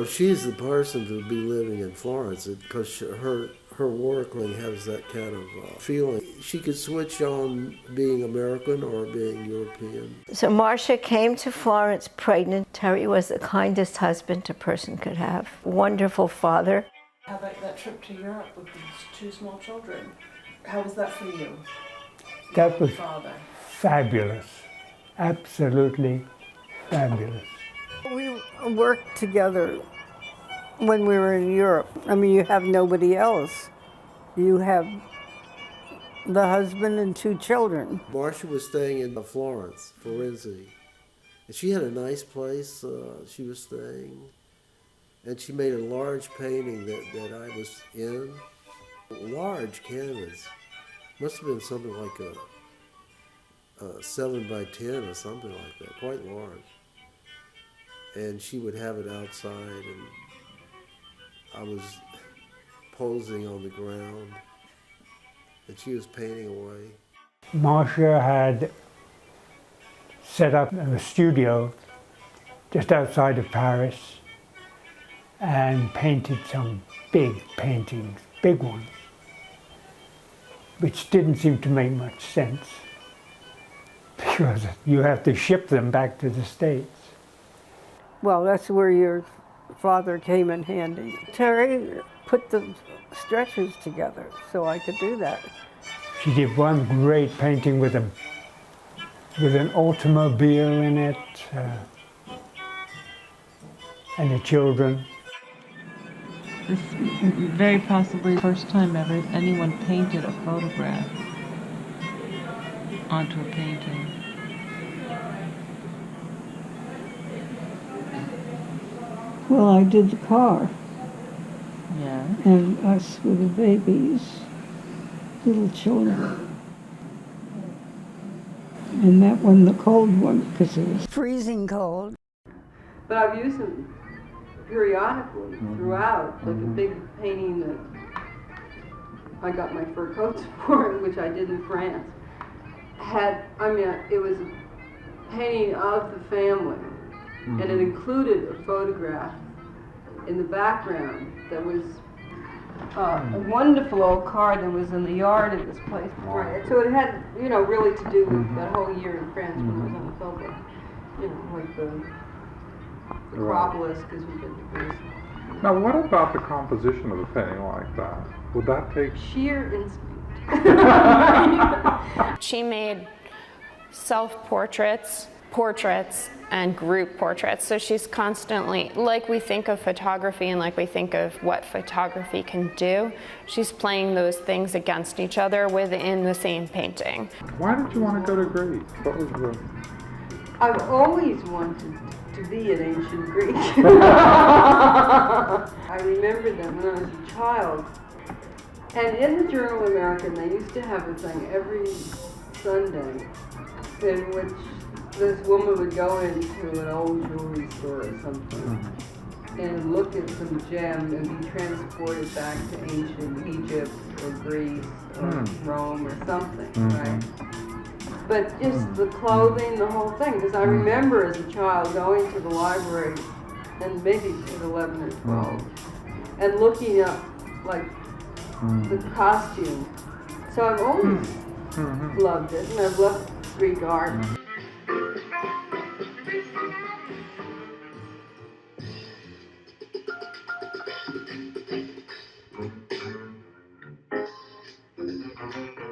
She's the person to be living in Florence because her work really has that kind of feeling. She could switch on being American or being European. So Marcia came to Florence pregnant. Terry was the kindest husband a person could have. Wonderful father. How about that trip to Europe with these two small children? How was that for you? That was Father. fabulous. Absolutely fabulous. We worked together when we were in Europe. You have nobody else. You have the husband and two children. Marcia was staying in Florence, Firenze. And she had a nice place she was staying. And she made a large painting that I was in. A large canvas. Must have been something like a 7 by 10 or something like that, quite large. And she would have it outside, and I was posing on the ground, and she was painting away. Marcia had set up a studio just outside of Paris and painted some big paintings, big ones, which didn't seem to make much sense because you have to ship them back to the States. Well, that's where your father came in handy. Terry put the stretchers together so I could do that. She did one great painting with an automobile in it, and the children. This is very possibly the first time ever anyone painted a photograph onto a painting. Well, I did the car. Yeah. And us with the babies, little children. And that one, the cold one, because it was freezing cold. But I've used them periodically throughout, like a big painting that I got my fur coats for, which I did in France. It was a painting of the family, and it included a photograph in the background that was a wonderful old car that was in the yard of this place. Right. So it had, really to do with that whole year in France when I was on the field day. Like the Acropolis, because we've been to Greece. Now, what about the composition of a painting like that? Would that take sheer instinct? She made self-portraits, portraits, and group portraits. So she's constantly, like we think of photography and like we think of what photography can do, she's playing those things against each other within the same painting. Why did you want to go to Greece? What was the... I've always wanted to be an ancient Greek. I remember them when I was a child. And in the Journal American, they used to have a thing every Sunday in which this woman would go into an old jewelry store or something and look at some gem and be transported back to ancient Egypt or Greece or Rome or something, right? But just the clothing, the whole thing, because I remember as a child going to the library, and maybe at 11 or 12, and looking up, like, the costume. So I've always loved it, and I've loved Greek art.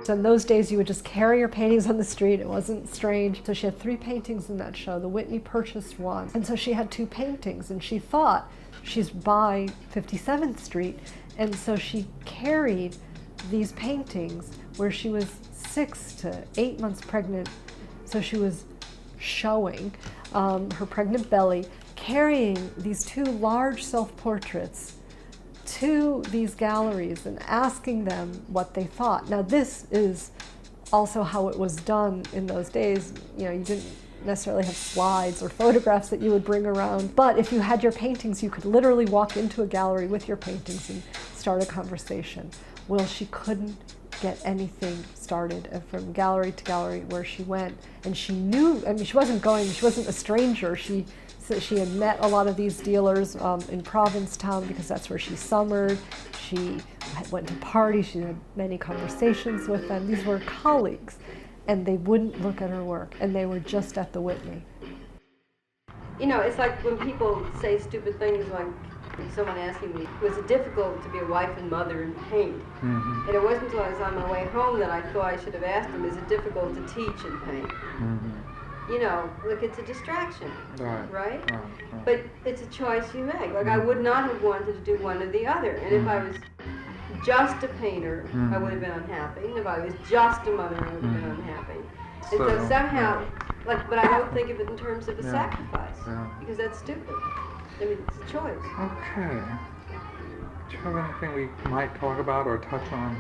So in those days, you would just carry your paintings on the street. It wasn't strange. So she had 3 paintings in that show. The Whitney purchased one. And so she had 2 paintings, and she thought she's by 57th Street. And so she carried these paintings where she was 6 to 8 months pregnant. So she was showing her pregnant belly, carrying these 2 large self-portraits to these galleries and asking them what they thought. Now this is also how it was done in those days. You didn't necessarily have slides or photographs that you would bring around, but if you had your paintings, you could literally walk into a gallery with your paintings and start a conversation. Well, she couldn't get anything started from gallery to gallery where she went, and she knew, she wasn't a stranger. She had met a lot of these dealers in Provincetown because that's where she summered. She went to parties, she had many conversations with them. These were colleagues, and they wouldn't look at her work, and they were just at the Whitney. It's like when people say stupid things like, someone asking me, was it difficult to be a wife and mother and paint? And it wasn't until I was on my way home that I thought I should have asked them, is it difficult to teach and paint? Look, it's a distraction, right? But it's a choice you make. Like, I would not have wanted to do one or the other. And if I was just a painter, I would have been unhappy. And if I was just a mother, I would have been unhappy. And so somehow, but I don't think of it in terms of a sacrifice, because that's stupid. It's a choice. Okay. Do you have anything we might talk about or touch on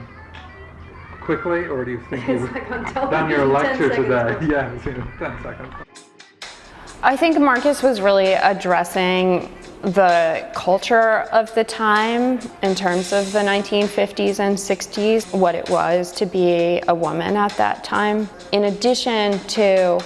quickly, or do you think you've done your lecture today? Yes, 10 seconds. I think Marcus was really addressing the culture of the time in terms of the 1950s and 60s, what it was to be a woman at that time. In addition to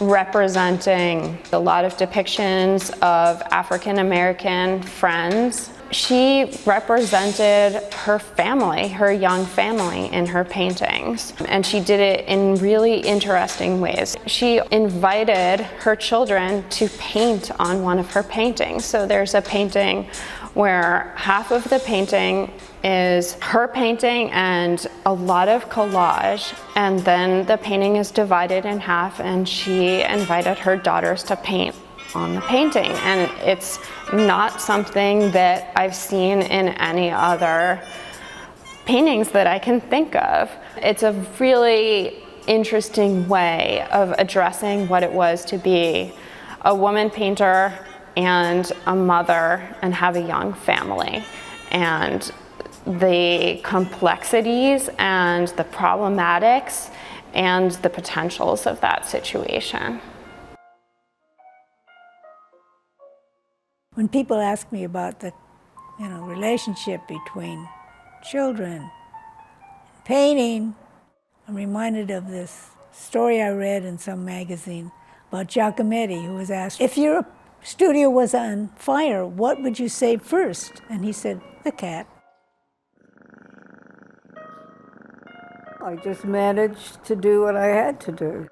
representing a lot of depictions of African American friends, she represented her family, her young family, in her paintings. And she did it in really interesting ways. She invited her children to paint on one of her paintings. So there's a painting where half of the painting is her painting and a lot of collage, and then the painting is divided in half, and she invited her daughters to paint on the painting. And it's not something that I've seen in any other paintings that I can think of. It's a really interesting way of addressing what it was to be a woman painter and a mother and have a young family, and the complexities and the problematics and the potentials of that situation. When people ask me about the relationship between children and painting, I'm reminded of this story I read in some magazine about Giacometti, who was asked, if your studio was on fire, what would you save first? And he said, the cat. I just managed to do what I had to do.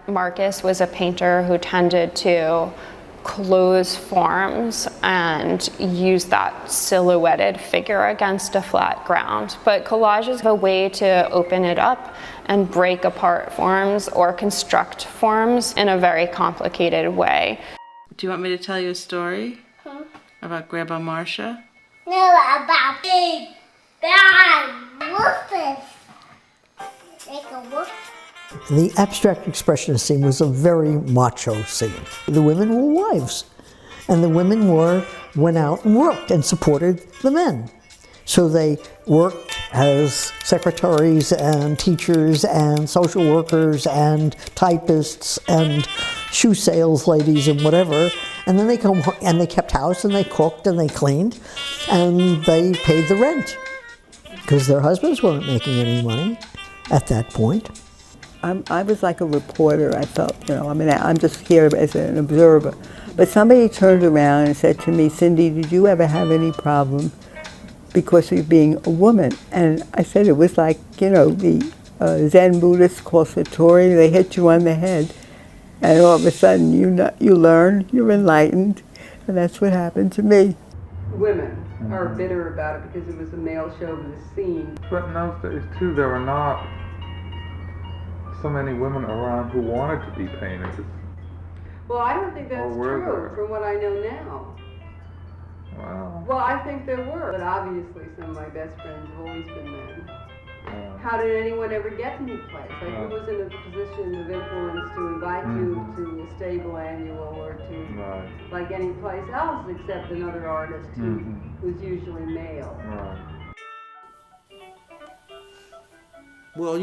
Marcus was a painter who tended to close forms and use that silhouetted figure against a flat ground. But collage is a way to open it up and break apart forms or construct forms in a very complicated way. Do you want me to tell you a story? Huh? About Grandma Marcia? No, about big bad wolves. Like a wolf. The abstract expressionist scene was a very macho scene. The women were wives, and the women went out and worked and supported the men. So they worked as secretaries and teachers and social workers and typists and shoe sales ladies and whatever. And then they come home and they kept house and they cooked and they cleaned and they paid the rent because their husbands weren't making any money at that point. I was like a reporter, I felt, I'm just here as an observer. But somebody turned around and said to me, Cindy, did you ever have any problem because of being a woman? And I said it was like, the Zen Buddhists called Satori, they hit you on the head. And all of a sudden you learn, you're enlightened, and that's what happened to me. Women are bitter about it because it was a male chauvinist scene. But in those days too, there were not so many women around who wanted to be painters. Well, I don't think that's true from what I know now. Wow. Well, I think there were, but obviously some of my best friends have always been men. How did anyone ever get any place? Like, who was in a position of influence to invite you to a stable annual or to, like, any place else except another artist who's usually male? Right. Well,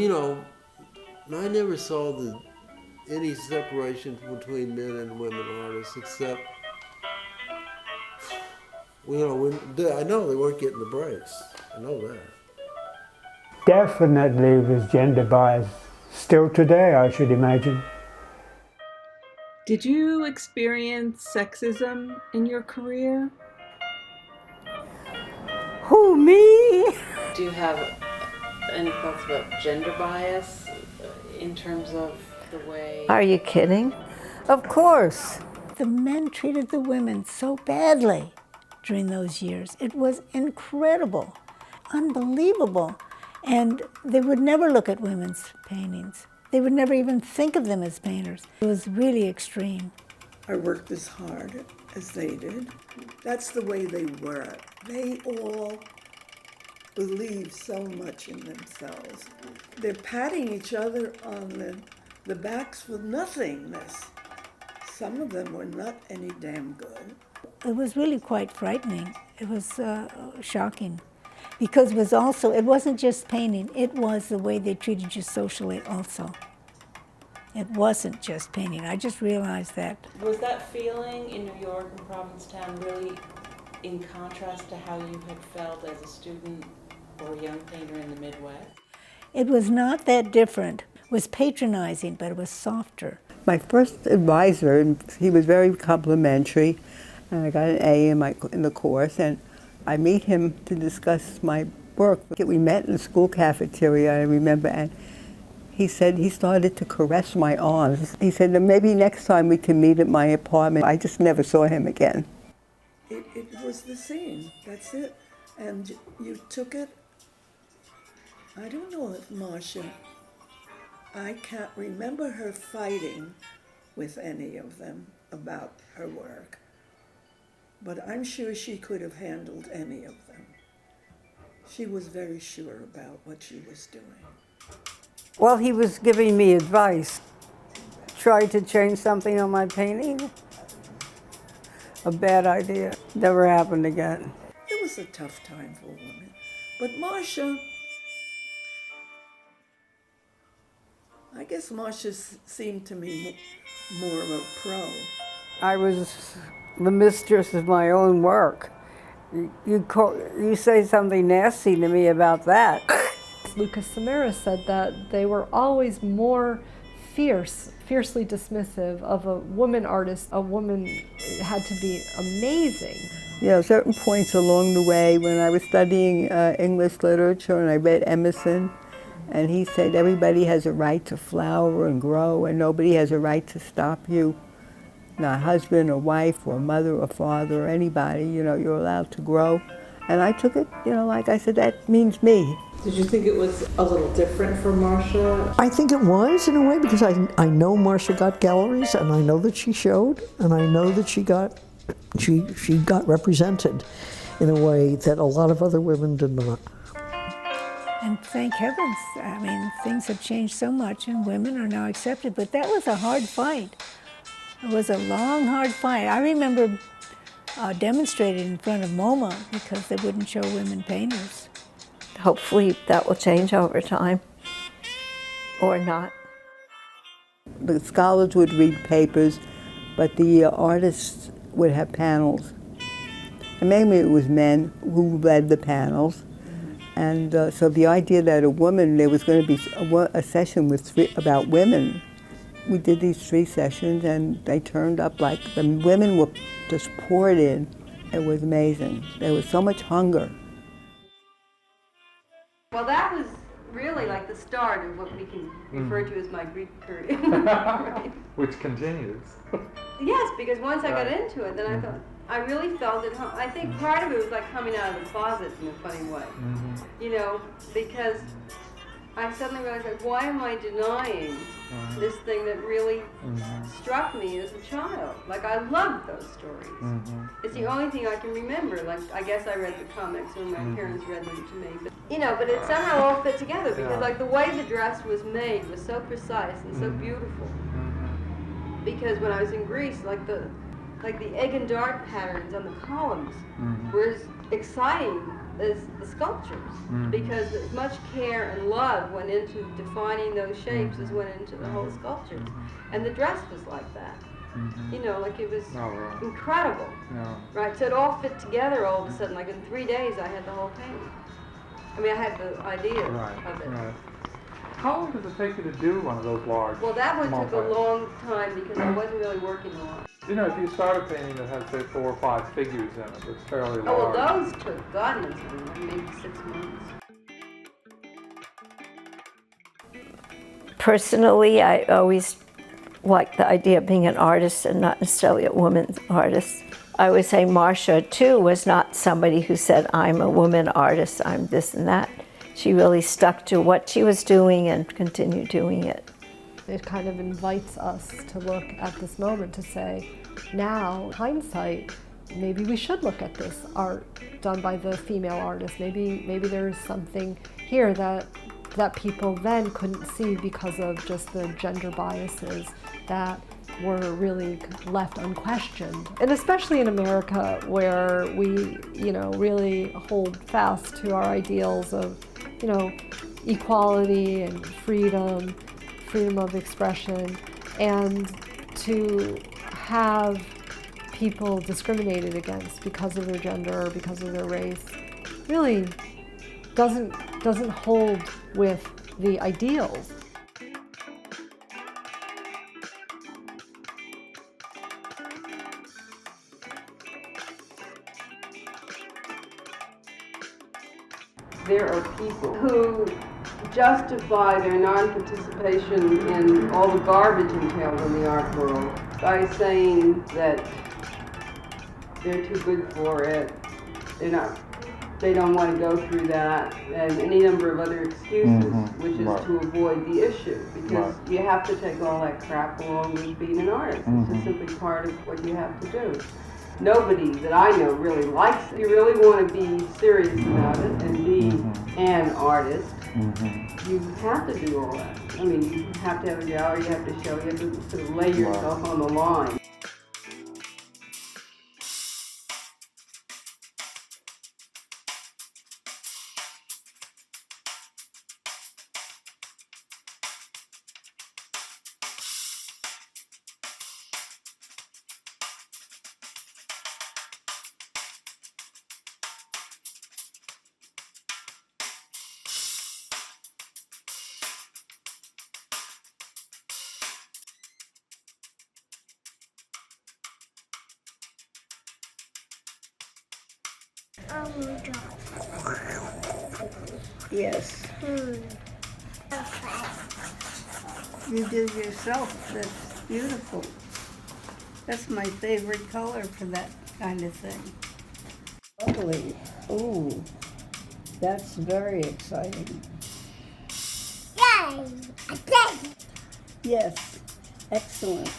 I never saw any separation between men and women artists, except, I know they weren't getting the breaks. I know that. Definitely was gender bias. Still today, I should imagine. Did you experience sexism in your career? Who, me? Do you have any thoughts about gender bias in terms of the way... Are you kidding? Of course. The men treated the women so badly during those years. It was incredible, unbelievable. And they would never look at women's paintings. They would never even think of them as painters. It was really extreme. I worked as hard as they did. That's the way they were. They all believe so much in themselves. They're patting each other on the backs for nothingness. Some of them were not any damn good. It was really quite frightening. It was shocking. Because it wasn't just painting, it was the way they treated you socially also. It wasn't just painting. I just realized that. Was that feeling in New York and Provincetown really in contrast to how you had felt as a student or a young painter in the Midwest? It was not that different. It was patronizing, but it was softer. My first advisor, he was very complimentary, and I got an A in the course, and I meet him to discuss my work. We met in the school cafeteria, I remember, and He said he started to caress my arms. He said that maybe next time we can meet at my apartment. I just never saw him again. It was the scene, that's it. And you took it. I don't know if Marcia, I can't remember her fighting with any of them about her work, but I'm sure she could have handled any of them. She was very sure about what she was doing. Well, he was giving me advice. Tried to change something on my painting. A bad idea. Never happened again. It was a tough time for women. But Marcia, I guess Marcia seemed to me more of a pro. I was the mistress of my own work. You say something nasty to me about that. Lucas Samara said that they were always more fiercely dismissive of a woman artist. A woman had to be amazing. You know, certain points along the way when I was studying English literature and I read Emerson, and he said everybody has a right to flower and grow and nobody has a right to stop you. Not husband or wife or mother or father or anybody, you know, you're allowed to grow. And I took it, you know, like I said, that means me. Did you think it was a little different for Marcia? I think it was, in a way, because I know Marcia got galleries, and I know that she showed, and I know that she got represented in a way that a lot of other women did not. And thank heavens, I mean, things have changed so much and women are now accepted, but that was a hard fight. It was a long, hard fight. I remember demonstrating in front of MoMA because they wouldn't show women painters. Hopefully that will change over time, or not. The scholars would read papers, but the artists would have panels. And mainly it was men who led the panels. And so the idea that a woman, there was going to be a session with about women. We did these 3 sessions and they turned up like, the women were just poured in. It was amazing. There was so much hunger. Well, that was really like the start of what we can refer to as my Greek period. Right? Which continues. Yes, because once I got into it, then I thought, I really felt at home. I think part of it was like coming out of the closet in a funny way. You know, because I suddenly realized, like, why am I denying this thing that really struck me as a child? Like, I loved those stories. It's the only thing I can remember. Like, I guess I read the comics or my parents read them to me. But, you know, but it somehow all fit together because, like, the way the dress was made was so precise and so beautiful. Because when I was in Greece, like the egg and dart patterns on the columns were as exciting as the sculptures because as much care and love went into defining those shapes as went into the whole sculptures. And the dress was like that. You know, like it was incredible. Right? So it all fit together all of a sudden. Like in 3 days I had the whole painting. I mean, I had the idea of it. How long does it take you to do one of those large? Well, that one took a long time because I wasn't really working a lot. You know, if you start a painting that has, say, 4 or 5 figures in it, it's fairly large. Oh, well, those took, God knows, maybe 6 months. Personally, I always liked the idea of being an artist and not necessarily a woman's artist. I would say Marcia, too, was not somebody who said, I'm a woman artist, I'm this and that. She really stuck to what she was doing and continued doing it. It kind of invites us to look at this moment to say, now, hindsight, maybe we should look at this art done by the female artist. Maybe there's something here that people then couldn't see because of just the gender biases that were really left unquestioned. And especially in America, where we, you know, really hold fast to our ideals of, you know, equality and freedom of expression, and to have people discriminated against because of their gender or because of their race really doesn't hold with the ideals. There are people who justify their non-participation in all the garbage entailed in the art world by saying that they're too good for it, they don't want to go through that, and any number of other excuses, which is to avoid the issue, because you have to take all that crap along with being an artist. It's just simply part of what you have to do. Nobody that I know really likes it. If you really want to be serious about it and be an artist, you have to do all that. I mean, you have to have a gallery, you have to show, you have to sort of lay yourself on the line. Yes. You did yourself. That's beautiful. That's my favorite color for that kind of thing. Lovely. Ooh, that's very exciting. Yay! I did! Yes, excellent.